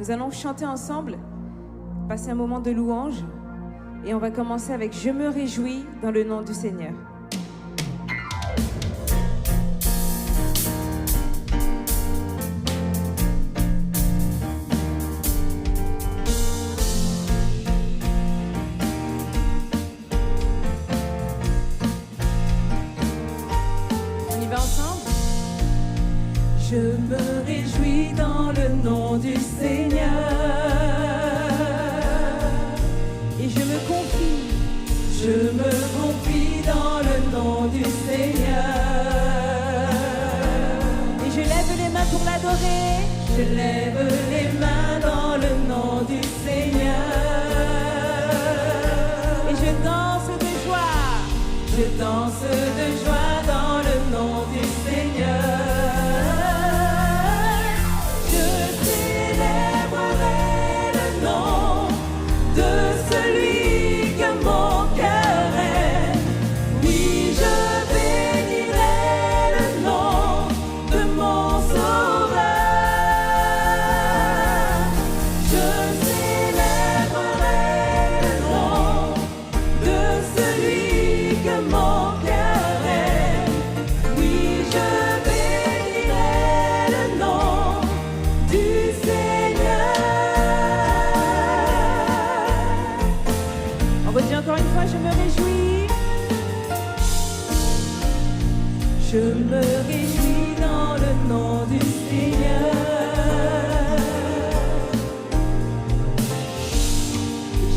Nous allons chanter ensemble, passer un moment de louange et on va commencer avec « Je me réjouis dans le nom du Seigneur ». Je me réjouis dans le nom du Seigneur et je me confie dans le nom du Seigneur et je lève les mains pour l'adorer. Je lève les mains dans le nom du Seigneur et je danse de joie. Je danse de joie dans le nom du Seigneur. Je me réjouis dans le nom du Seigneur.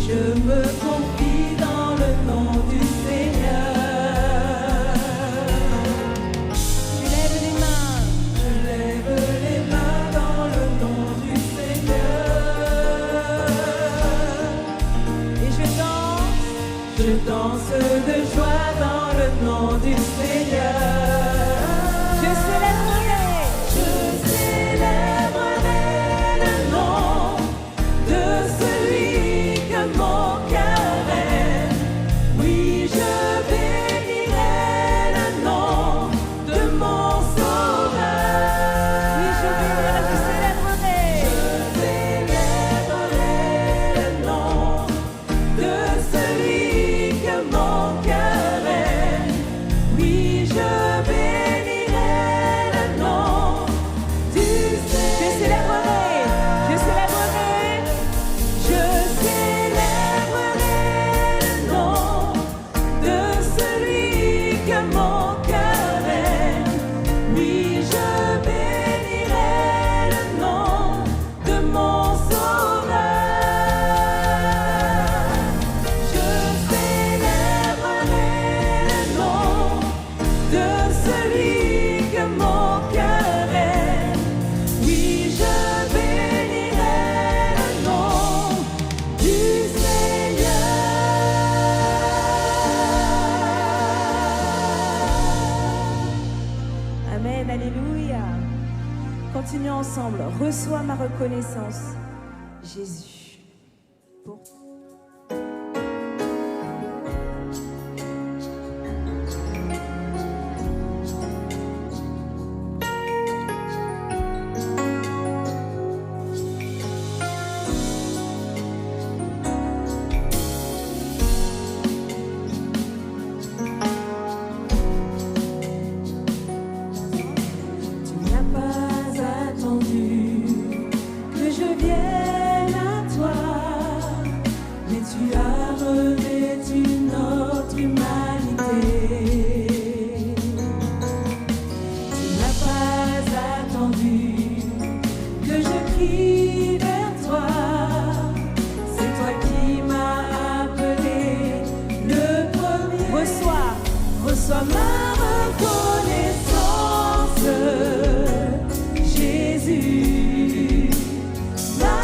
Je me confie dans le nom du Seigneur. Je lève les mains. Je lève les mains dans le nom du Seigneur. Et je danse de joie dans le nom du Seigneur. Continuons ensemble. Reçois ma reconnaissance, Jésus. Pour Reçois ma reconnaissance, Jésus, ma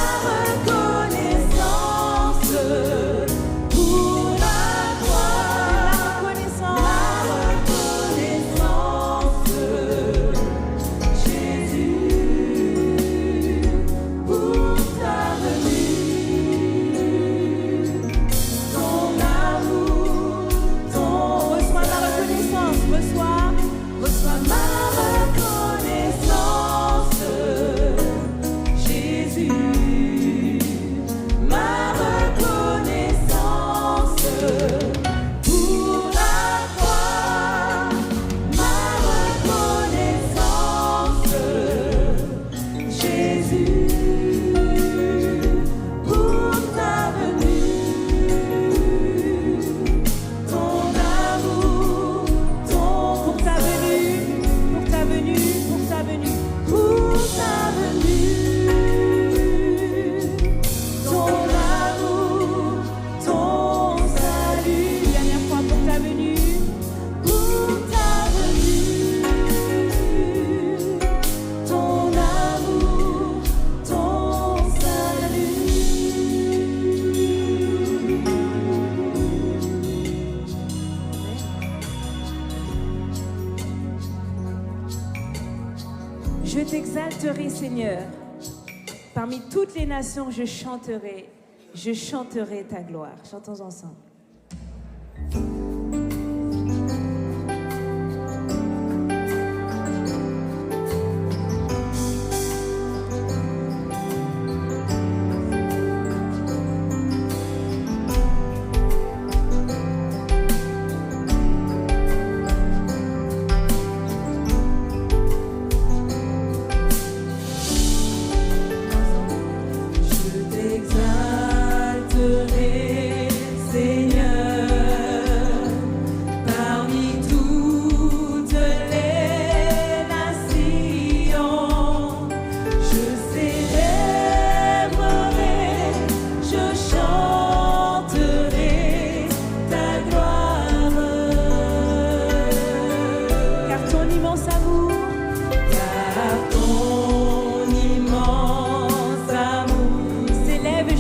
reconnaissance pour la gloire, ma reconnaissance, Jésus, pour ta venue. t'exalterai, Seigneur. Parmi toutes les nations, je chanterai ta gloire. Chantons ensemble.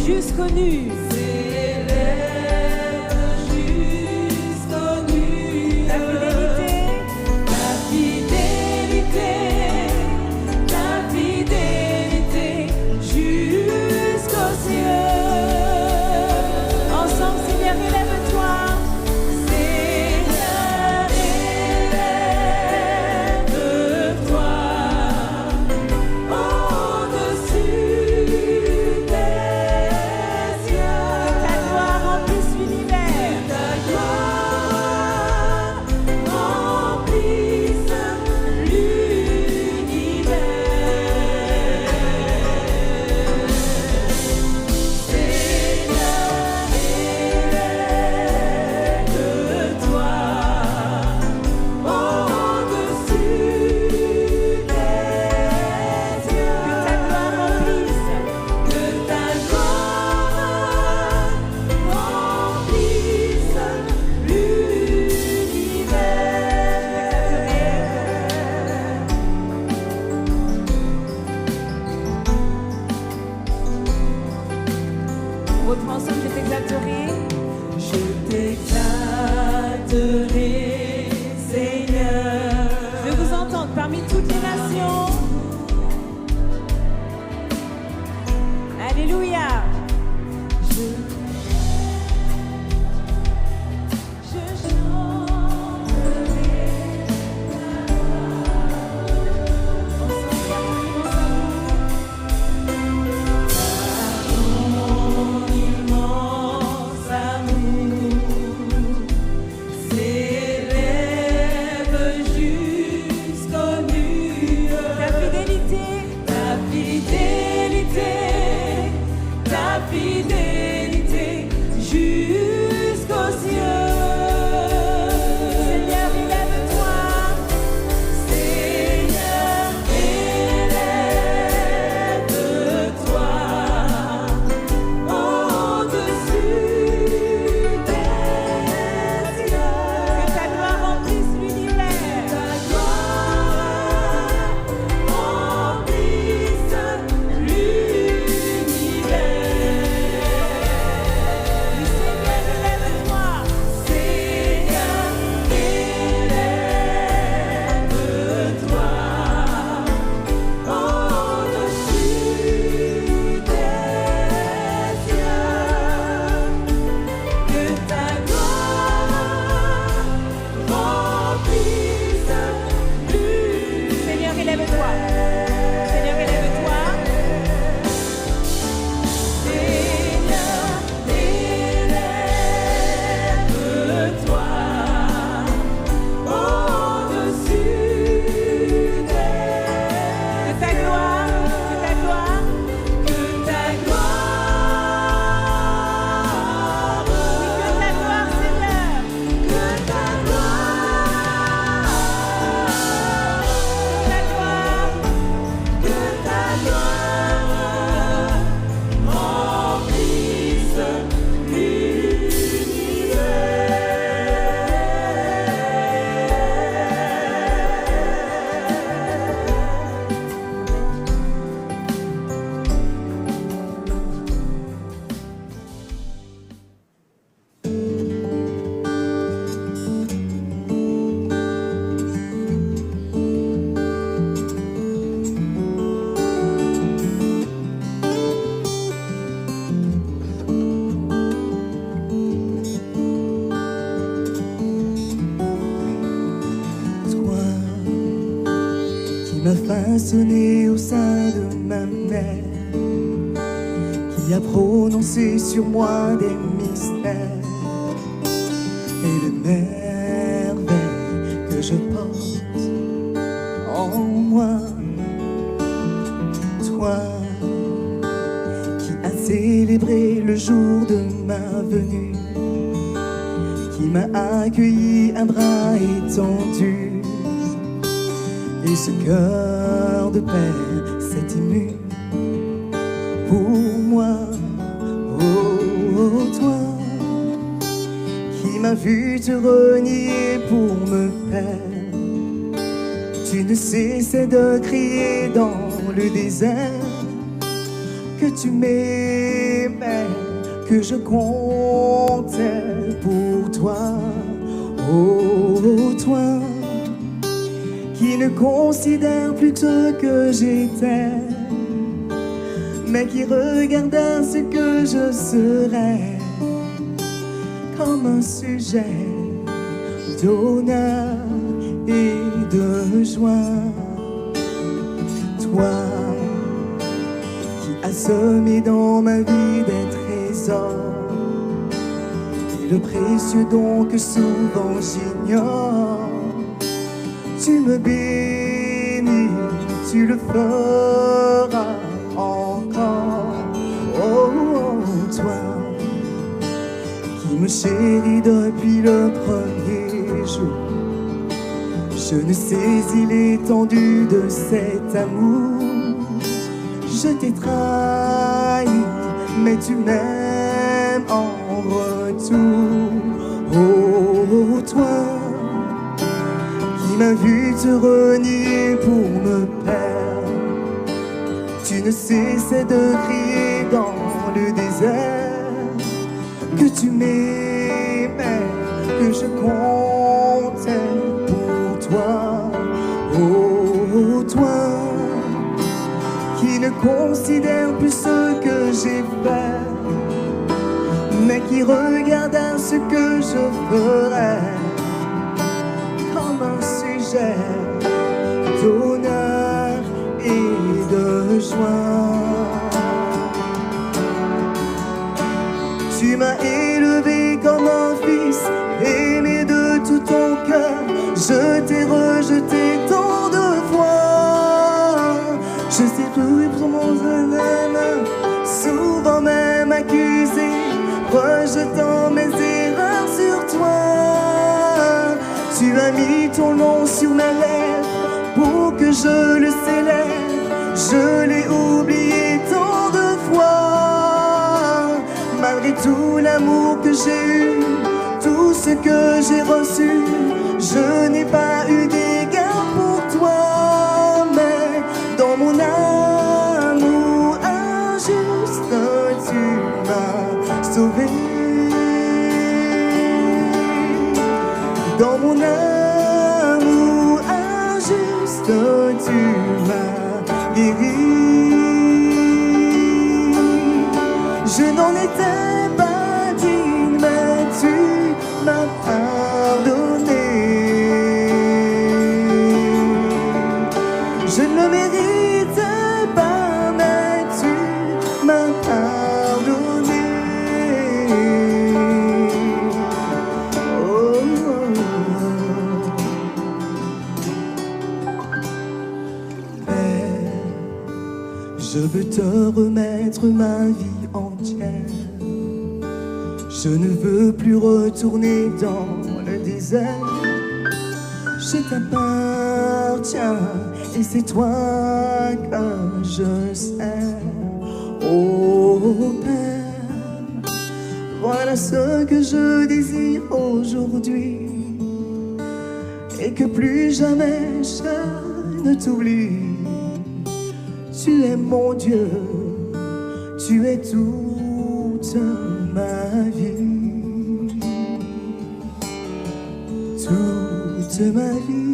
Jusqu'aux nues. C'est façonné au sein de ma mère, qui a prononcé sur moi des mystères et les merveilles que je porte en moi. Toi qui as célébré le jour de ma venue, qui m'a accueilli à bras étendus, et ce cœur de père s'est ému pour moi. Oh, toi qui m'as vu te renier pour me perdre, tu ne cessais de crier dans le désert que tu m'aimais, que je comptais pour toi. Oh, toi qui ne considère plus que ce que j'étais, mais qui regarda ce que je serais comme un sujet d'honneur et de joie. Toi qui as semé dans ma vie des trésors, et le précieux don que souvent j'ignore, tu me bénis, tu le feras encore. Oh, toi qui me chéris depuis le premier jour, je ne saisis l'étendue de cet amour. Je t'ai trahi, mais tu m'aimes en retour. Oh, toi qui m'as vu te renier pour me perdre, tu ne cessais de crier dans le désert que tu m'aimais, que je comptais pour toi. Oh, toi qui ne considère plus ce que j'ai fait, mais qui regarda ce que je ferais comme un sujet d'honneur et de joie. Tu m'as élevé comme un fils, aimé de tout ton cœur. Je t'ai rejeté tant de fois. Je sais plus pour mon âme, souvent même accusé, rejetant mes erreurs sur toi. Tu as mis ton nom sur mes lèvres pour que je le célèbre. Je l'ai oublié tant de fois. Malgré tout l'amour que j'ai eu, tout ce que j'ai reçu, je n'ai pas eu d'égard pour toi. Mais dans mon amour injuste, tu m'as sauvé. Dans mon amour injuste, tu m'as guéri. Je n'en étais pas digne, mais tu m'as pardonné. Je ne le méritais pas, mais tu m'as pardonné. Je veux te remettre ma vie entière. Je ne veux plus retourner dans le désert. Je t'appartiens et c'est toi que je sers. Oh Père, voilà ce que je désire aujourd'hui, et que plus jamais je ne t'oublie. Tu es mon Dieu, tu es toute ma vie, toute ma vie.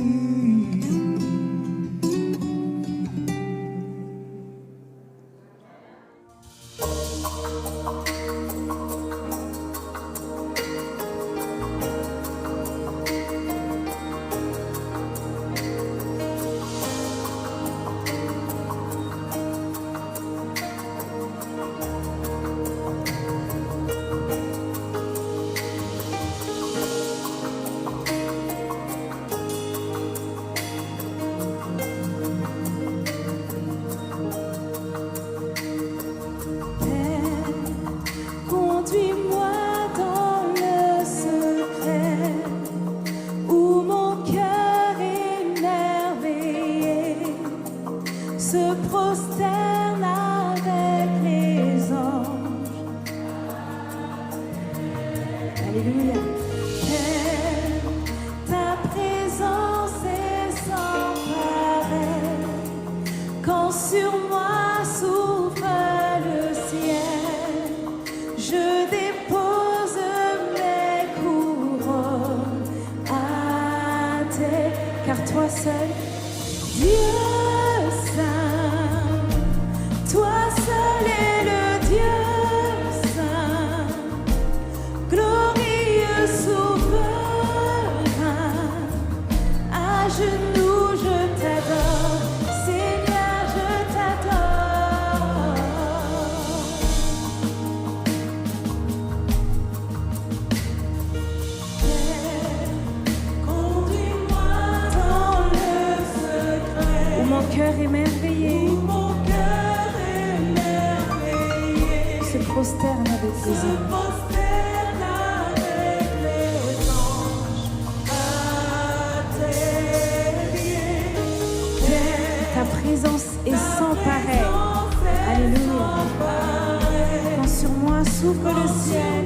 Alléluia. Ta présence est sans pareil. Quand sur moi souffle le ciel, je dépose mes couronnes à terre. Car toi seul, Dieu saint, toi seul est le Dieu saint, glorieux souverain. À genoux je t'adore, Seigneur, je t'adore. Conduis-moi dans le secret, où mon cœur émerveillé où mon cœur émerveillé se prosterne avec se tes anges. prosterne avec les anges à tes pieds. Ta présence est sans pareil. Alléluia. Quand sur moi souffle le ciel,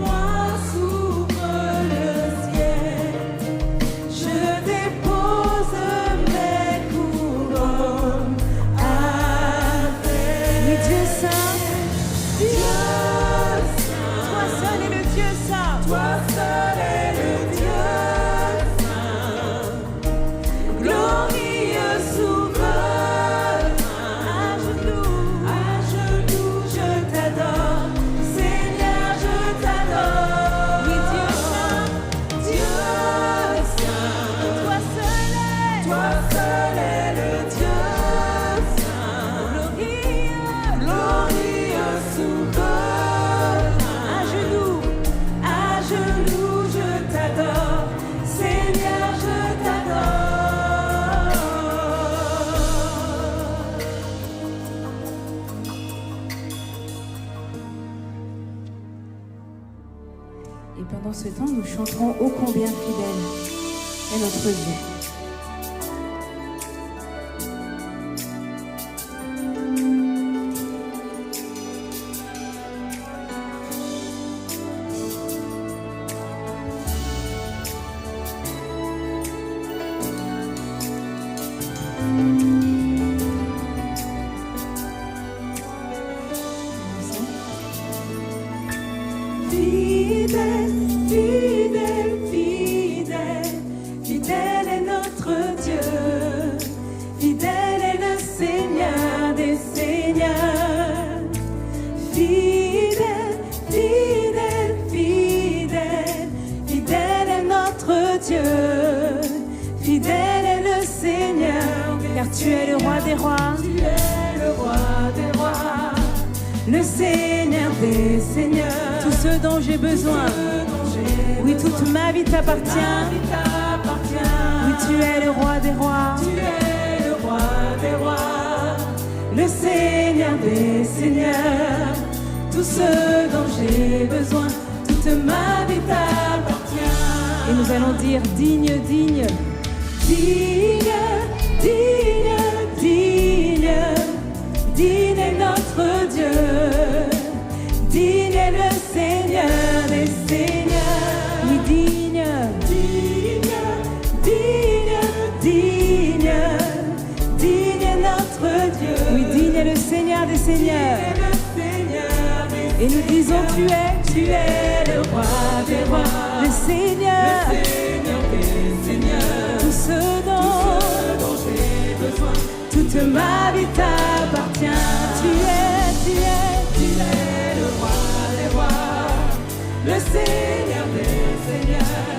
Je dépose mes couronnes à tes oui Dieu saint, Dieu toi seul est le Dieu saint. Toi seul est le Dieu saint, glorieux souverain. À genoux, je t'adore, Seigneur, je t'adore. Oui Dieu saint, Dieu saint, toi seul est toi seul est le Dieu saint, glorieux souverain. À genoux, je t'adore, Seigneur, je t'adore. Et pendant ce temps, nous chanterons ô combien fidèle est notre Dieu. Fidèle, fidèle, fidèle, fidèle est notre Dieu. Fidèle est le Seigneur des Seigneurs. Fidèle, fidèle, fidèle, fidèle est notre Dieu. Fidèle est le Seigneur. Car tu es le roi des rois, Tu es le roi des rois, le Seigneur des seigneurs. tout ce dont j'ai besoin. Oui, toute ma vie t'appartient. Oui, tu es le roi des rois. Tu es le roi des rois, le Seigneur des seigneurs. Tout ce dont j'ai besoin, toute ma vie t'appartient. Et nous allons dire digne, digne. Digne, digne, digne, digne est notre Dieu. Digne est le Seigneur des seigneurs. Oui, digne. Digne, digne, digne, digne est notre Dieu. Oui, digne est le Seigneur des seigneurs. Digne est le Seigneur des Et nous disons tu es le roi des rois, le Seigneur. Seigneur des seigneurs. Tout ce dont J'ai besoin, toute ma vie t'appartient. Tu es le roi des rois, le Seigneur des seigneurs.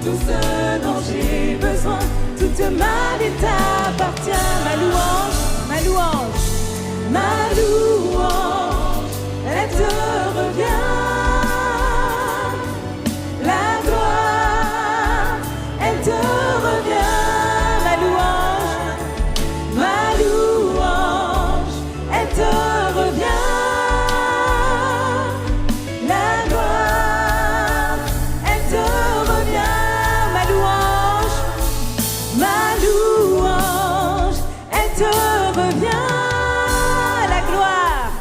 Tout ce dont j'ai besoin, toute ma vie t'appartient. ma louange, ma louange. Ma louange, elle te revient. La gloire, elle te revient. Ma louange, Ma louange, elle te revient. La gloire, elle te revient. ma louange, elle te revient. la gloire,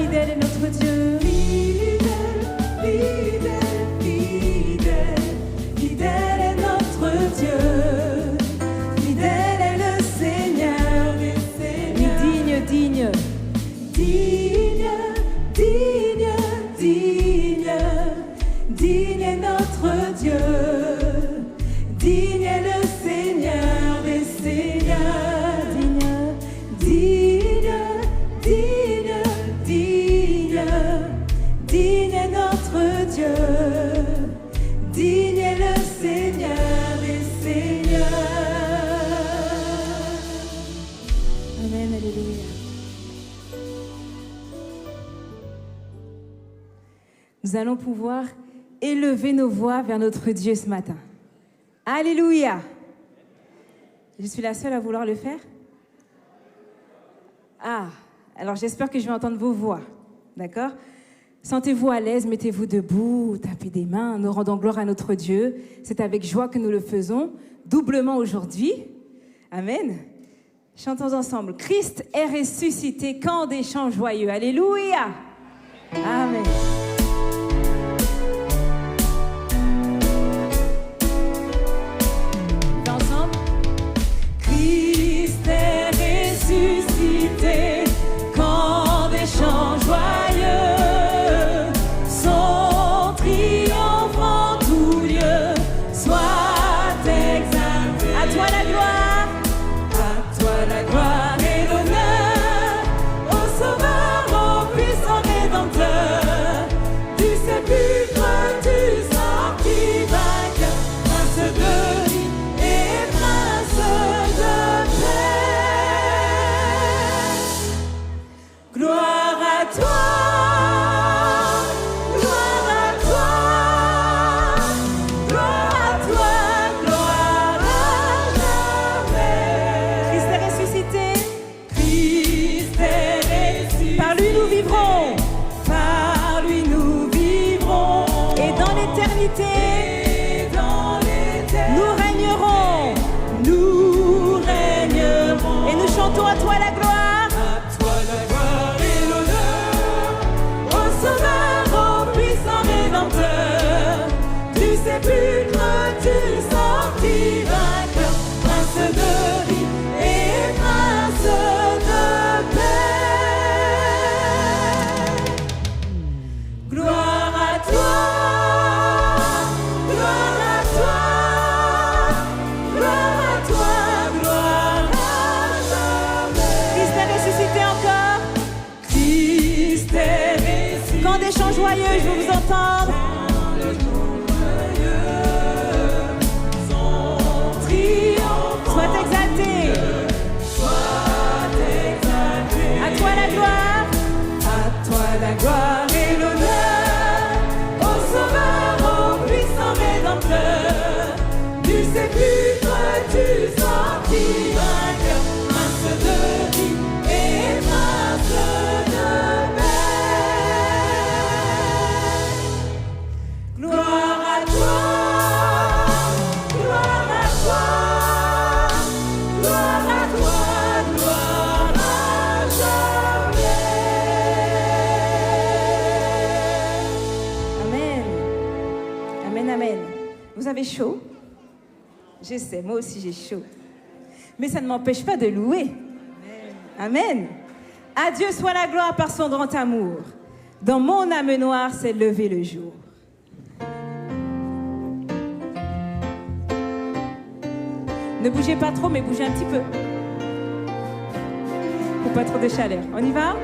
fidèle est notre Dieu. Fidèle, fidèle, fidèle, fidèle est notre Dieu. Fidèle est le Seigneur des Seigneurs. Oui, digne. Digne, digne, digne, digne est notre Dieu. Digne est le Seigneur des Seigneurs. Digne, digne, digne, digne est notre Dieu. Digne est le Seigneur des Seigneurs. Amen, alléluia. Nous allons pouvoir élever nos voix vers notre Dieu ce matin. Alléluia. Je suis la seule à vouloir le faire? Ah, alors j'espère que je vais entendre vos voix. D'accord? Sentez-vous à l'aise, mettez-vous debout, tapez des mains, nous rendons gloire à notre Dieu. C'est avec joie que nous le faisons, doublement aujourd'hui. Amen. Chantons ensemble. Christ est ressuscité, quand des chants joyeux. Alléluia. Amen. Ensemble. Christ est ressuscité, quand des chants joyeux sont triomphants, tout lieu soit exalté. À toi la gloire. À toi la gloire et l'honneur, ô Sauveur, ô puissant Rédempteur. Du sépulcre tu sortis vainqueur, Prince de vie et Prince de paix. Gloire à toi, gloire à toi, gloire à toi, gloire à jamais. Christ est ressuscité. Christ est ressuscité. Par lui nous vivrons. Par lui nous vivrons. Et dans l'éternité, Et dans l'éternité, nous régnerons. nous régnerons. Et nous chantons à toi la gloire. À toi la gloire et l'honneur, ô Sauveur, ô puissant Rédempteur. Du sépulcre tu sortis vainqueur, Prince de vie et Prince de paix. Gloire à toi, gloire à toi, gloire à toi, gloire à jamais. Christ est ressuscité encore. Christ est ressuscité. Quand des chants joyeux, je veux vous entendre. Sois exalté. À toi la gloire. À toi la gloire et l'honneur, ô Sauveur, ô puissant Rédempteur. Du sépulcre tu sortis vainqueur, Prince de vie et Prince de paix. Gloire à toi, gloire à toi, gloire à toi, gloire à jamais. Amen. Amen, amen. Vous avez chaud? Je sais, moi aussi j'ai chaud. Mais ça ne m'empêche pas de louer. Amen. À Dieu soit la gloire par son grand amour. Dans mon âme noire s'est levé le jour. Ne bougez pas trop, mais bougez un petit peu. Pour pas trop de chaleur. On y va?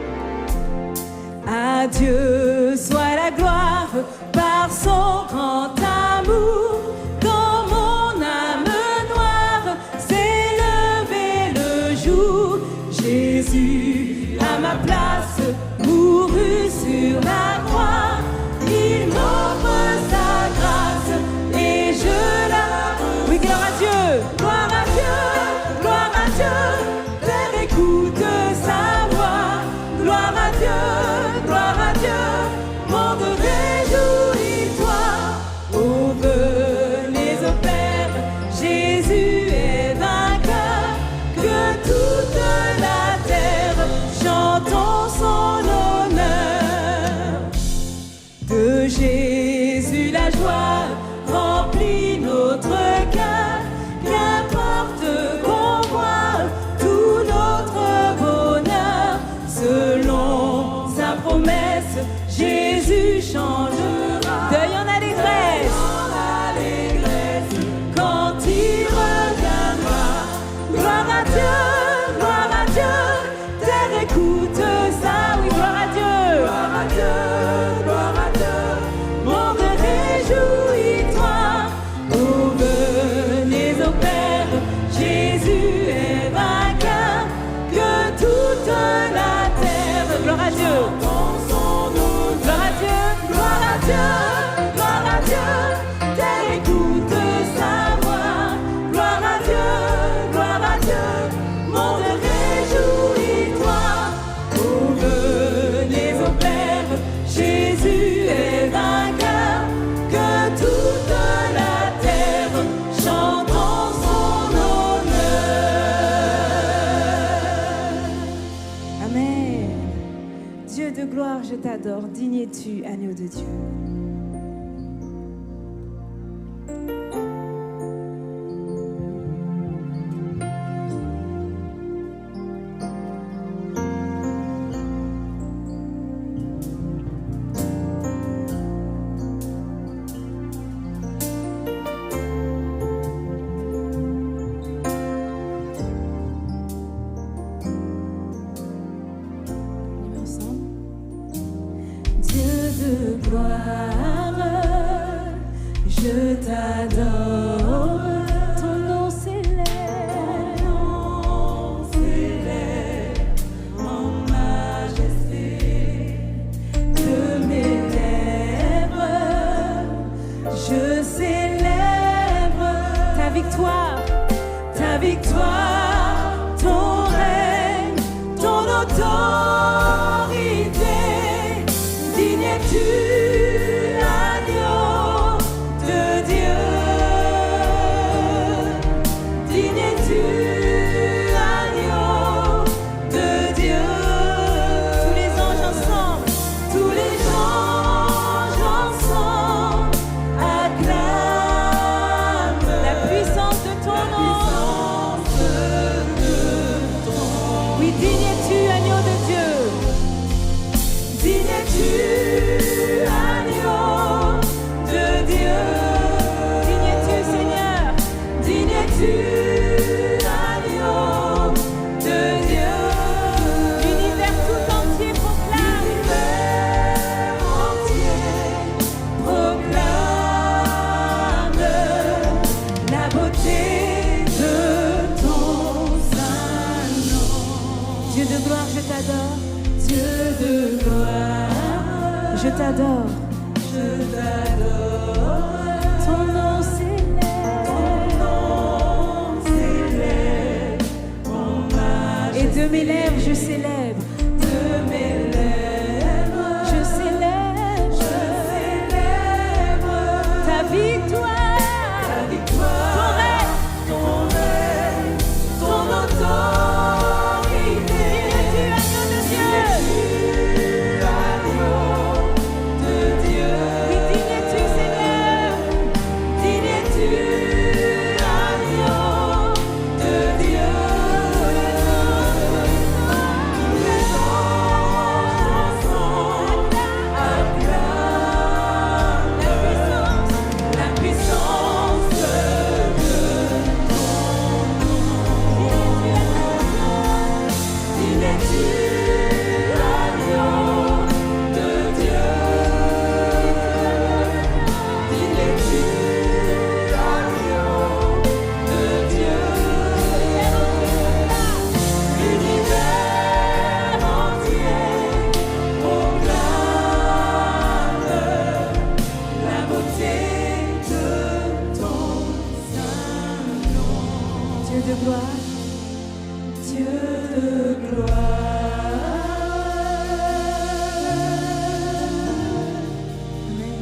À Dieu soit la gloire par son grand amour. Dans mon âme noire s'est levé le jour. Jésus à ma place mourut sur la croix. Il m'offre sa grâce et je la reçois. Oui, gloire à Dieu. Gloire à Dieu, gloire à Dieu. Père, écoute sa voix. Gloire à Dieu, gloire à Dieu. Monde, réjouis-toi. Oh, venez au Père, Jésus est vainqueur. Que toute la terre chantons son honneur. Jésus changera. Deuil en allégresse. Quand il reviendra, gloire à Dieu, terre écoute ça, oui, gloire à Dieu, monde réjouis-toi, oh venez au Père, Jésus est vainqueur, que toute la terre, gloire à Dieu, gloire à Dieu, gloire à Dieu, gloire à Dieu, terre écoute sa voix, gloire à Dieu, monde réjouis-toi, oh venez au Père, Jésus est vainqueur, que toute la terre chante en son honneur. Amen. Dieu de gloire, je t'adore. Digne es-tu, agneau de Dieu. Ensemble. Dieu de gloire, je t'adore. Ton nom s'élève. En majesté de mes lèvres, je célèbre Ta victoire. ton règne, ton autorité, digne es-tu, agneau de Dieu, digne es-tu, agneau de Dieu. Tous les anges ensemble. Tous les anges ensemble acclament La puissance de ton nom. Oui, digne es-tu, agneau de Dieu. Digne es-tu, agneau de Dieu. Digne es-tu, Seigneur. Digne es-tu, agneau de Dieu. L'univers tout entier proclame. L'univers entier proclame la beauté de ton saint nom. Dieu de gloire, je t'adore. Dieu de gloire, Je t'adore. je t'adore. Ton nom s'élève. Célèbre en majesté. Et de mes lèvres, je célèbre. De mes lèvres, Je célèbre je célèbre ta victoire. ta victoire, Ton règne. ton autorité. Agneau de Dieu. Digne es-tu, agneau de Dieu. Oui, digne es-tu, Seigneur. Digne es-tu, agneau de Dieu. Tous les anges ensemble acclament la puissance de ton nom. Digne es-tu, agneau de Dieu. Digne es-tu, agneau de Dieu. L'univers entier proclame la beauté de ton saint nom. Dieu de gloire. Dieu de gloire. Amen.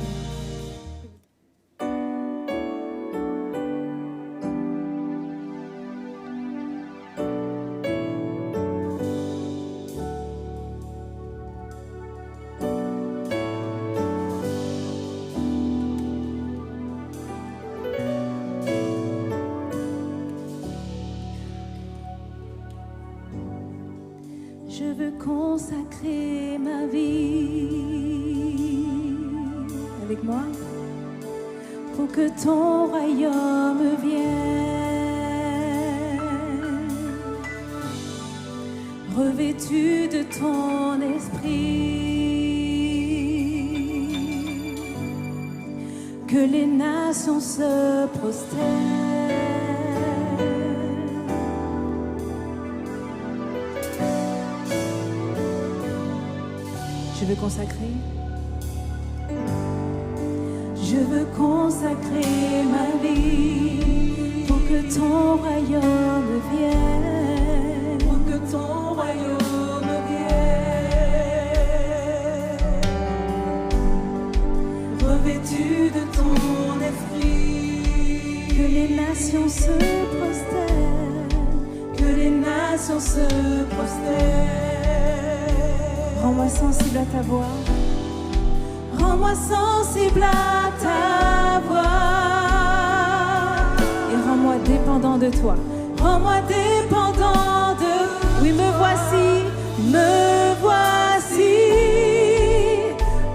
Je veux consacrer ma vie moi, pour que ton royaume vienne, revêtu de ton esprit, que les nations se prosternent. Je veux consacrer. Je veux consacrer ma vie pour que ton royaume vienne. Pour que ton royaume vienne, revêtu de ton esprit, Que les nations se prosternent. que les nations se prosternent. Rends-moi sensible à ta voix. Rends-moi sensible à ta voix. Et rends-moi dépendant de toi. Rends-moi dépendant de... Oui, me voici, me voici.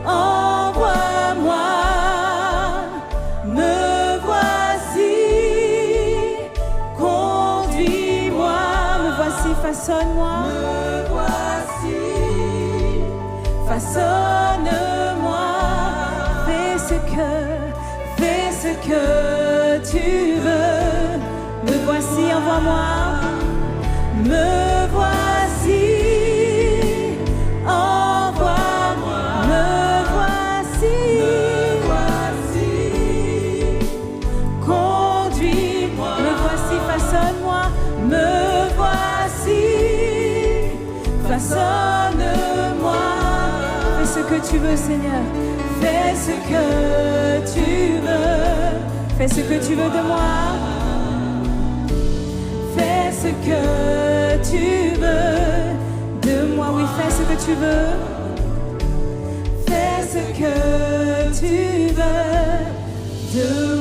Envoie-moi, me voici. Conduis-moi, Me voici, façonne-moi. me voici. Façonne-moi. Fais ce que tu veux. Me voici, envoie-moi. Me voici, envoie-moi. Me voici, conduis-moi. Me voici, façonne-moi. Me voici, façonne-moi. Fais ce que tu veux, Seigneur. Fais ce que tu veux. Fais ce que tu veux de moi. Fais ce que tu veux de moi. Oui, fais ce que tu veux. Fais ce que tu veux de